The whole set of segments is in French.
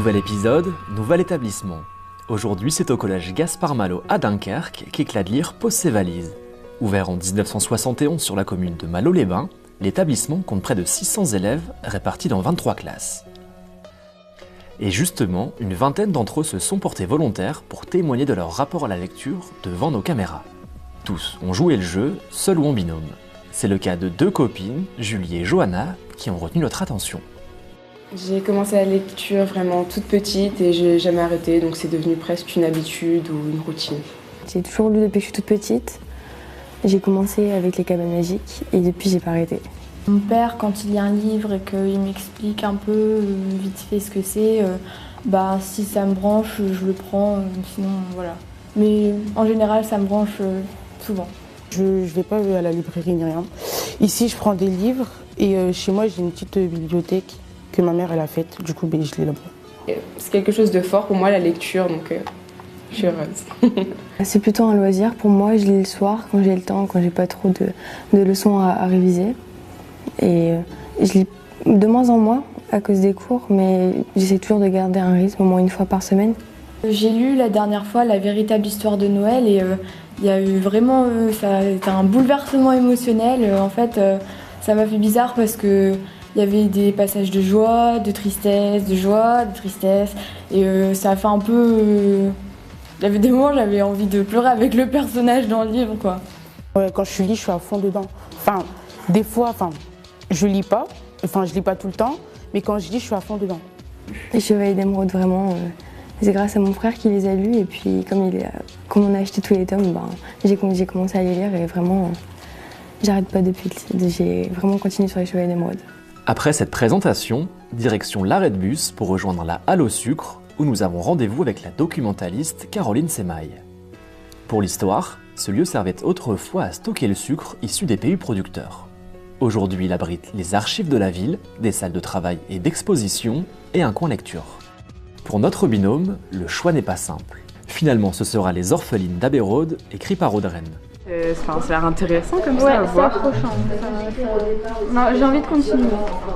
Nouvel épisode, nouvel établissement. Aujourd'hui, c'est au collège Gaspard Malo à Dunkerque qu'Éclat de lire pose ses valises. Ouvert en 1971 sur la commune de Malo-les-Bains, l'établissement compte près de 600 élèves répartis dans 23 classes. Et justement, une vingtaine d'entre eux se sont portés volontaires pour témoigner de leur rapport à la lecture devant nos caméras. Tous ont joué le jeu, seuls ou en binôme. C'est le cas de deux copines, Julie et Johanna, qui ont retenu notre attention. J'ai commencé la lecture vraiment toute petite et j'ai jamais arrêté, donc c'est devenu presque une habitude ou une routine. J'ai toujours lu depuis que je suis toute petite. J'ai commencé avec les cabanes magiques et depuis j'ai pas arrêté. Mon père, quand il lit un livre et qu'il m'explique un peu vite fait ce que c'est, si ça me branche, je le prends, sinon voilà. Mais en général, ça me branche souvent. Je ne vais pas à la librairie ni rien. Ici, je prends des livres et chez moi, j'ai une petite bibliothèque que ma mère elle a faite. Du coup, je lis là-bas. C'est quelque chose de fort pour moi, la lecture, donc je suis heureuse. C'est plutôt un loisir pour moi. Je lis le soir quand j'ai le temps, quand j'ai pas trop de leçons à réviser. Et je lis de moins en moins à cause des cours, mais j'essaie toujours de garder un rythme au moins une fois par semaine. J'ai lu la dernière fois La véritable histoire de Noël et il y a eu vraiment ça a été un bouleversement émotionnel. En fait, ça m'a fait bizarre parce que il y avait des passages de joie, de tristesse, de joie, de tristesse. Et ça a fait un peu... Il y avait des moments où j'avais envie de pleurer avec le personnage dans le livre, quoi. Ouais, quand je lis, je suis à fond dedans. Des fois, je lis pas. Je lis pas tout le temps. Mais quand je lis, je suis à fond dedans. Les Chevaliers d'Émeraude, vraiment, c'est grâce à mon frère qui les a lus. Et puis, comme on a acheté tous les tomes, j'ai commencé à les lire et vraiment, j'arrête pas depuis. J'ai vraiment continué sur les Chevaliers d'Émeraude. Après cette présentation, direction l'arrêt de bus pour rejoindre la Halle au sucre, où nous avons rendez-vous avec la documentaliste Caroline Semaille. Pour l'histoire, ce lieu servait autrefois à stocker le sucre issu des pays producteurs. Aujourd'hui, il abrite les archives de la ville, des salles de travail et d'exposition, et un coin lecture. Pour notre binôme, le choix n'est pas simple. Finalement, ce sera Les Orphelines d'Aberode, écrit par Audreyne. Ça a l'air intéressant comme ça à voir. C'est approchant. Non, j'ai envie de continuer.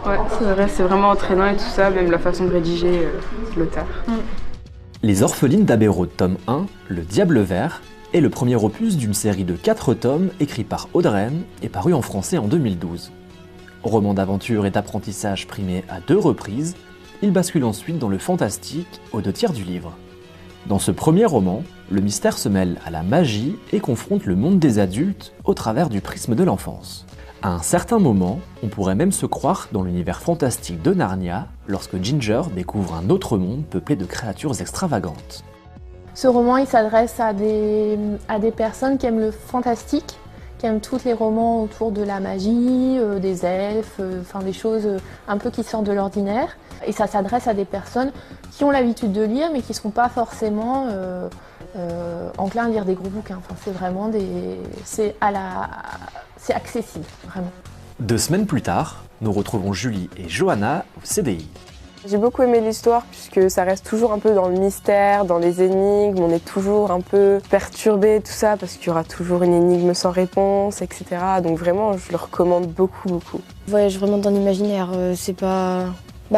Ouais, c'est vrai, c'est vraiment entraînant et tout ça, même la façon de rédiger l'auteur. Les Orphelines d'Aberode, tome 1, Le Diable Vert, est le premier opus d'une série de 4 tomes écrits par Audreyne et paru en français en 2012. Roman d'aventure et d'apprentissage primé à 2 reprises, il bascule ensuite dans le fantastique aux 2 tiers du livre. Dans ce premier roman, le mystère se mêle à la magie et confronte le monde des adultes au travers du prisme de l'enfance. À un certain moment, on pourrait même se croire dans l'univers fantastique de Narnia lorsque Ginger découvre un autre monde peuplé de créatures extravagantes. Ce roman, il s'adresse à des personnes qui aiment le fantastique, qui aiment tous les romans autour de la magie, des elfes, des choses un peu qui sortent de l'ordinaire. Et ça s'adresse à des personnes qui ont l'habitude de lire, mais qui ne sont pas forcément enclins à lire des gros bouquins. C'est vraiment c'est accessible, vraiment. 2 semaines plus tard, nous retrouvons Julie et Johanna au CDI. J'ai beaucoup aimé l'histoire puisque ça reste toujours un peu dans le mystère, dans les énigmes, on est toujours un peu perturbé, tout ça, parce qu'il y aura toujours une énigme sans réponse, etc. Donc vraiment, je le recommande beaucoup. Voyage vraiment dans l'imaginaire, c'est pas...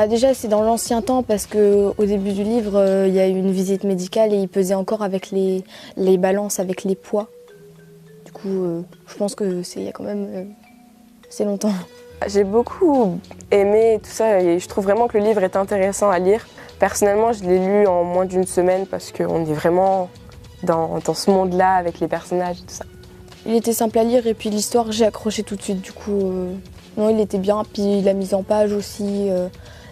déjà c'est dans l'ancien temps parce qu'au début du livre, il y a eu une visite médicale et il pesait encore avec les balances, avec les poids. Du coup, je pense que c'est il y a quand même assez longtemps. J'ai beaucoup aimé tout ça et je trouve vraiment que le livre est intéressant à lire. Personnellement, je l'ai lu en moins d'1 semaine parce qu'on est vraiment dans ce monde-là avec les personnages et tout ça. Il était simple à lire et puis l'histoire, j'ai accroché tout de suite. Du coup, non, il était bien. Puis la mise en page aussi,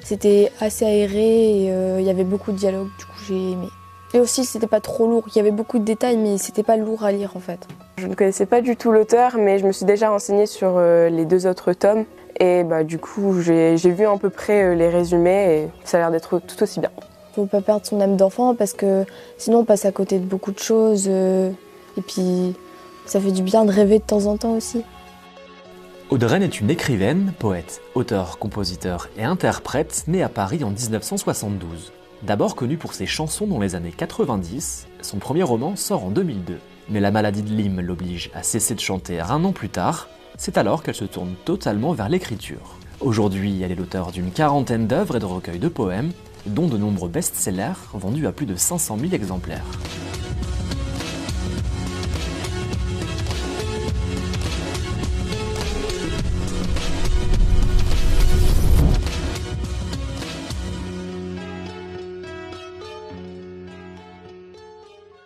c'était assez aéré et il y avait beaucoup de dialogue. Du coup, j'ai aimé. Et aussi, c'était pas trop lourd. Il y avait beaucoup de détails, mais c'était pas lourd à lire en fait. Je ne connaissais pas du tout l'auteur, mais je me suis déjà renseignée sur les 2 autres tomes. Et du coup, j'ai vu à peu près les résumés et ça a l'air d'être tout aussi bien. Il ne faut pas perdre son âme d'enfant parce que sinon on passe à côté de beaucoup de choses. Et puis, ça fait du bien de rêver de temps en temps aussi. Audreyne est une écrivaine, poète, auteure, compositeur et interprète née à Paris en 1972. D'abord connue pour ses chansons dans les années 90, son premier roman sort en 2002. Mais la maladie de Lyme l'oblige à cesser de chanter 1 an plus tard. C'est alors qu'elle se tourne totalement vers l'écriture. Aujourd'hui, elle est l'auteure d'une 40aine d'œuvres et de recueils de poèmes, dont de nombreux best-sellers vendus à plus de 500 000 exemplaires.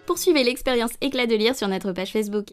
Poursuivez l'expérience éclat de lire sur notre page Facebook.